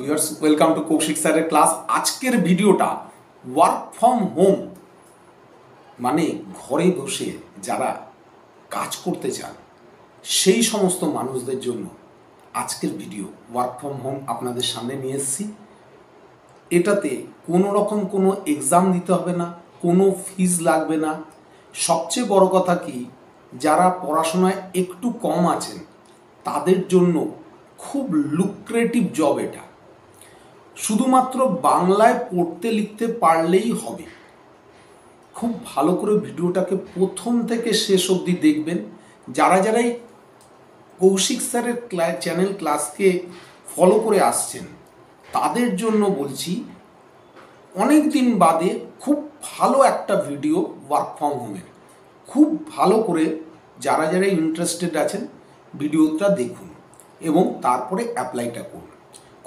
Viewers, welcome to Kaushik স্যারের class. আজকের ভিডিওটা ওয়ার্ক ফ্রম হোম মানে ঘরে বসে যারা কাজ করতে চান সেই সমস্ত মানুষদের জন্য আজকের ভিডিও। ওয়ার্ক ফ্রম হোম আপনাদের সামনে নিয়ে এসেছি। এটাতে কোনো রকম কোনো এক্সাম দিতে হবে না, কোনো ফিজ লাগবে না। সবচেয়ে বড় কথা কি, যারা পড়াশোনায় একটু কম আছেন তাদের জন্য খুব লুক্রেটিভ জব এটা। শুধুমাত্র বাংলায় পড়তে লিখতে পারলেই হবে। খুব ভালো করে ভিডিওটাকে প্রথম থেকে শেষ অবধি দেখবেন। যারাই কৌশিক স্যারের চ্যানেল ক্লাসকে ফলো করে আসছেন তাদের জন্য বলছি, অনেক দিন বাদে খুব ভালো একটা ভিডিও ওয়ার্ক ফ্রম হোমের। খুব ভালো করে যারা ইন্টারেস্টেড আছেন ভিডিওটা দেখুন এবং তারপরে অ্যাপ্লাইটা করুন।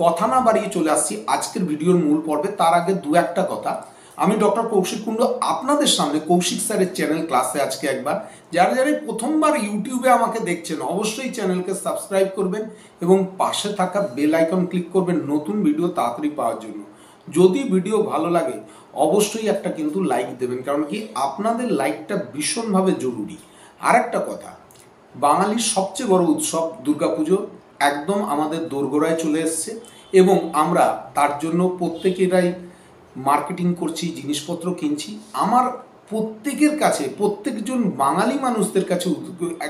কথা না বাড়িয়ে চলে আসছি আজকের ভিডিওর মূল পর্বে। তার আগে দু একটা কথা, আমি ডক্টর কৌশিক কুণ্ডু আপনাদের সামনে কৌশিক স্যারের চ্যানেল ক্লাসে আজকে একবার যারা প্রথমবার ইউটিউবে আমাকে দেখছেন অবশ্যই চ্যানেলকে সাবস্ক্রাইব করবেন এবং পাশে থাকা বেল আইকন ক্লিক করবেন নতুন ভিডিও তাড়াতাড়ি পাওয়ার জন্য। যদি ভিডিও ভালো লাগে অবশ্যই একটা কিন্তু লাইক দেবেন, কারণ কি আপনাদের লাইকটা ভীষণভাবে জরুরি। আর একটা কথা, বাঙালির সবচেয়ে বড় উৎসব দুর্গাপুজো একদম আমাদের দোরগোড়ায় চলে এসছে এবং আমরা তার জন্য প্রত্যেকেরাই মার্কেটিং করছি, জিনিসপত্র কিনছি। আমার প্রত্যেকের কাছে, প্রত্যেকজন বাঙালি মানুষদের কাছে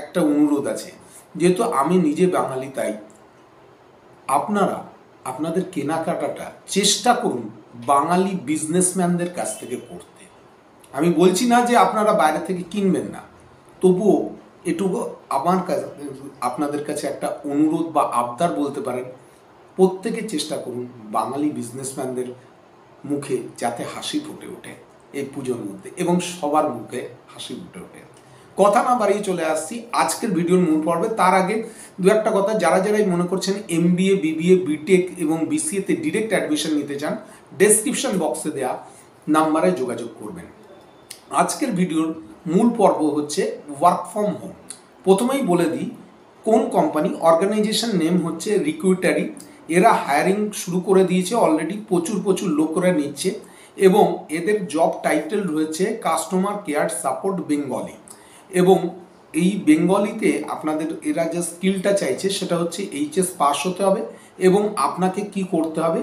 একটা অনুরোধ আছে, যেহেতু আমি নিজে বাঙালি তাই আপনারা আপনাদের কেনাকাটাটা চেষ্টা করুন বাঙালি বিজনেসম্যানদের কাছ থেকে করতে। আমি বলছি না যে আপনারা বাইরে থেকে কিনবেন না, তবুও এটুকু আমার কাছে আপনাদের কাছে একটা অনুরোধ বা আবদার বলতে পারেন, প্রত্যেকে চেষ্টা করুন বাঙালি বিজনেসম্যানদের মুখে যাতে হাসি ফুটে ওঠে এই পুজোর মধ্যে এবং সবার মুখে হাসি ফুটে ওঠে। কথা না বাড়িয়ে চলে আসছি আজকের ভিডিওর মূল পর্বে। তার আগে দু একটা কথা, যারাই মনে করছেন MBA, BBA, BTech এবং BCA-তে ডিরেক্ট অ্যাডমিশন নিতে চান, ডেসক্রিপশন বক্সে দেওয়া নাম্বারে যোগাযোগ করবেন। আজকের ভিডিওর মূল পর্ব হচ্ছে ওয়ার্ক ফ্রম হোম। প্রথমেই বলে দিই কোন কোম্পানি, অর্গানাইজেশন নেম হচ্ছে রিক্রুটারি। এরা হায়ারিং শুরু করে দিয়েছে অলরেডি, প্রচুর লোকরা নিচ্ছে এবং এদের জব টাইটেল রয়েছে কাস্টমার কেয়ার সাপোর্ট বেঙ্গলি। এবং এই বেঙ্গলিতে আপনাদের এরা যে স্কিলটা চাইছে সেটা হচ্ছে HS পাস হতে হবে এবং আপনাকে কি করতে হবে,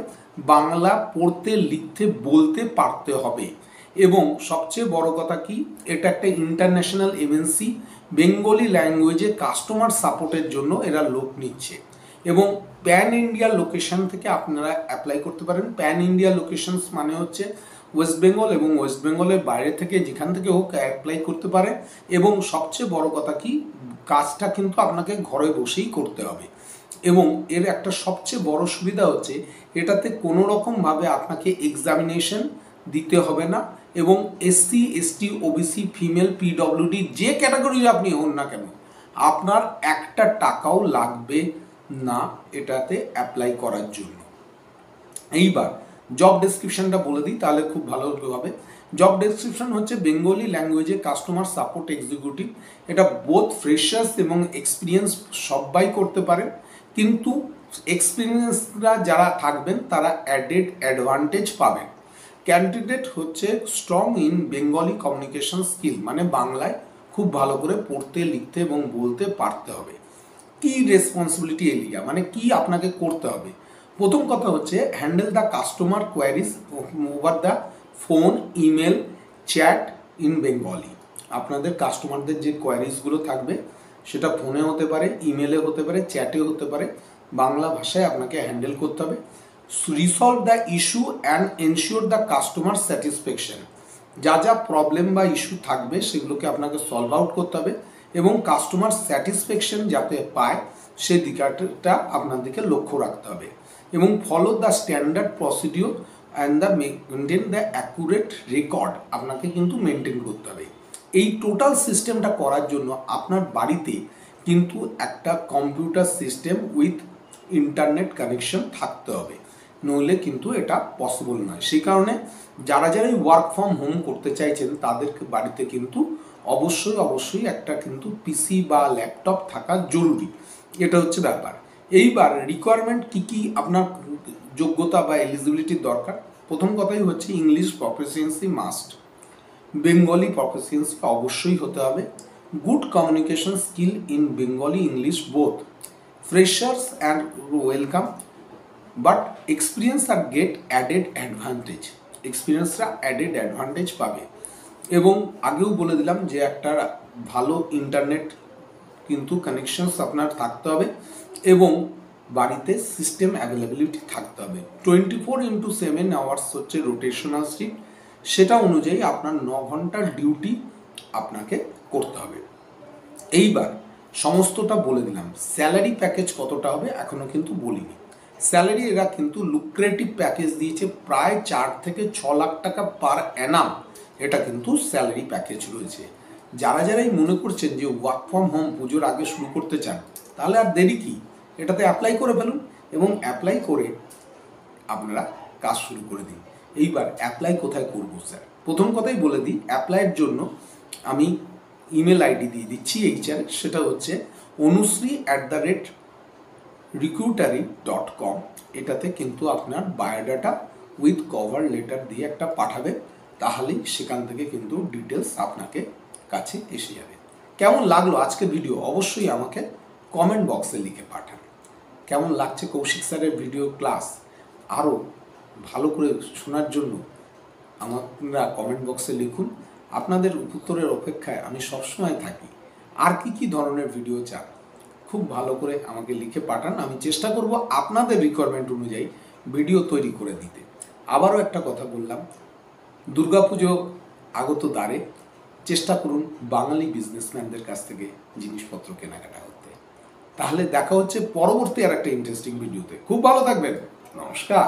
বাংলা পড়তে লিখতে বলতে পারতে হবে। এবং সবচেয়ে বড় কথা কি, এটা একটা ইন্টারন্যাশনাল MNC। বেঙ্গলি ল্যাঙ্গুয়েজে কাস্টমার সাপোর্টের জন্য এরা লোক নিচ্ছে এবং প্যান ইন্ডিয়া লোকেশন থেকে আপনারা অ্যাপ্লাই করতে পারেন। প্যান ইন্ডিয়া লোকেশনস মানে হচ্ছে ওয়েস্ট বেঙ্গল এবং ওয়েস্ট বেঙ্গলের বাইরে থেকে যেখান থেকে হোক অ্যাপ্লাই করতে পারে। এবং সবচেয়ে বড় কথা কি, কাজটা কিন্তু আপনাকে ঘরে বসেই করতে হবে। এবং এর একটা সবচেয়ে বড় সুবিধা হচ্ছে এটাতে কোনো রকমভাবে আপনাকে এক্সামিনেশন দিতে হবে না এবং SC, ST, OBC, female, PWD যে ক্যাটাগরির আপনি হন না কেন আপনার একটা টাকাও লাগবে না এটাতে অ্যাপ্লাই করার জন্য। এইবার জব ডেসক্রিপশনটা বলে দিই তাহলে খুব ভালো হবে। জব ডেসক্রিপশন হচ্ছে বেঙ্গলি ল্যাঙ্গুয়েজে কাস্টমার সাপোর্ট এক্সিকিউটিভ। এটা বোথ ফ্রেশার্স এবং এক্সপিরিয়েন্স সবাই করতে পারে, কিন্তু এক্সপিরিয়েন্সরা যারা থাকবেন তারা অ্যাডেড অ্যাডভান্টেজ পাবেন। ক্যান্ডিডেট হচ্ছে strong in Bengali communication skill, মানে বাংলায় খুব ভালো করে পড়তে লিখতে এবং বলতে পারতে হবে। কি রেসপন্সিবিলিটি এরিয়া মানে কি আপনাকে করতে হবে, প্রথম কথা হচ্ছে handle the customer queries over the phone, email, chat in Bengali. আপনাদের কাস্টমারদের যে কোয়ারিজগুলো থাকবে সেটা ফোনে হতে পারে, ইমেলে হতে পারে, চ্যাটে হতে পারে, বাংলা ভাষায় আপনাকে হ্যান্ডেল করতে হবে। Resolve the issue and ensure the customer satisfaction. যা প্রবলেম বা ইস্যু থাকবে সেগুলোকে আপনাকে সলভ আউট করতে হবে এবং কাস্টমার স্যাটিসফ্যাকশন যাতে পায় সেই দিকটা আপনাদেরকে লক্ষ্য রাখতে হবে। এবং follow the standard procedure and the maintain the accurate record আপনাকে কিন্তু মেনটেন করতে হবে। এই টোটাল সিস্টেমটা করার জন্য আপনার বাড়িতে কিন্তু একটা computer system with internet connection থাকতে হবে, নইলে কিন্তু এটা পসিবল নয়। সেই কারণে যারা ওয়ার্ক ফ্রম হোম করতে চাইছেন তাদেরকে বাড়িতে কিন্তু অবশ্যই একটা কিন্তু PC বা ল্যাপটপ থাকা জরুরি। এটা হচ্ছে ব্যাপার। এইবার রিকোয়ারমেন্ট কি আপনার যোগ্যতা বা এলিজিবিলিটির দরকার? প্রথম কথাই হচ্ছে English proficiency must, Bengali proficiency অবশ্যই হতে হবে, good communication skill in Bengali English both, freshers and welcome, but experience আর গেট অ্যাডেড অ্যাডভান্টেজ, এক্সপিরিয়েন্সরা অ্যাডেড অ্যাডভান্টেজ পাবে। এবং আগেও বলে দিলাম যে একটা ভালো ইন্টারনেট কিন্তু কানেকশনস আপনার থাকতে হবে এবং বাড়িতে সিস্টেম অ্যাভেলেবিলিটি থাকতে হবে। 24/7 আওয়ার্স হচ্ছে রোটেশনাল শিফট, সেটা অনুযায়ী আপনার 9 ঘন্টার ডিউটি আপনাকে করতে হবে। এইবার সমস্তটা বলে দিলাম। স্যালারি প্যাকেজ কতটা হবে এখনও কিন্তু বলিনি। স্যালারি এরা কিন্তু লুক্রেটিভ প্যাকেজ দিয়েছে, প্রায় 4 থেকে 6 লাখ টাকা পার অ্যানাম, এটা কিন্তু স্যালারি প্যাকেজ রয়েছে। যারাই মনে করছেন যে ওয়ার্ক ফ্রম হোম পুজোর আগে শুরু করতে চান, তাহলে আর দেরি কি, এটাতে অ্যাপ্লাই করে ফেলুন এবং অ্যাপ্লাই করে আপনারা কাজ শুরু করে দিন। এইবার অ্যাপ্লাই কোথায় করব স্যার? প্রথম কথাই বলে দিই, অ্যাপ্লাইয়ের জন্য আমি ইমেল আইডি দিয়ে দিচ্ছি HR, সেটা হচ্ছে অনুশ্রী@recruitery.com। এটাতে কিন্তু আপনার বায়োডাটা উইথ কভার লেটার দিয়ে একটা পাঠাবে, তাহলেই সেখান থেকে কিন্তু ডিটেলস আপনাকে কাছে এসে যাবে। কেমন লাগলো আজকের ভিডিও অবশ্যই আমাকে কমেন্ট বক্সে লিখে পাঠান। কেমন লাগছে কৌশিক স্যারের ভিডিও ক্লাস আরও ভালো করে শোনার জন্য আপনারা কমেন্ট বক্সে লিখুন। আপনাদের উত্তরের অপেক্ষায় আমি সবসময় থাকি। আর কি ধরনের ভিডিও চান খুব ভালো করে আমাকে লিখে পাঠান, আমি চেষ্টা করব আপনাদের রিকোয়ারমেন্ট অনুযায়ী ভিডিও তৈরি করে দিতে। আবারও একটা কথা বললাম, দুর্গাপুজো আগত দ্বারে, চেষ্টা করুন বাঙালি বিজনেসম্যানদের কাছ থেকে জিনিসপত্র কেনাকাটা করতে। তাহলে দেখা হচ্ছে পরবর্তী আর একটা ইন্টারেস্টিং ভিডিওতে। খুব ভালো থাকবেন, নমস্কার।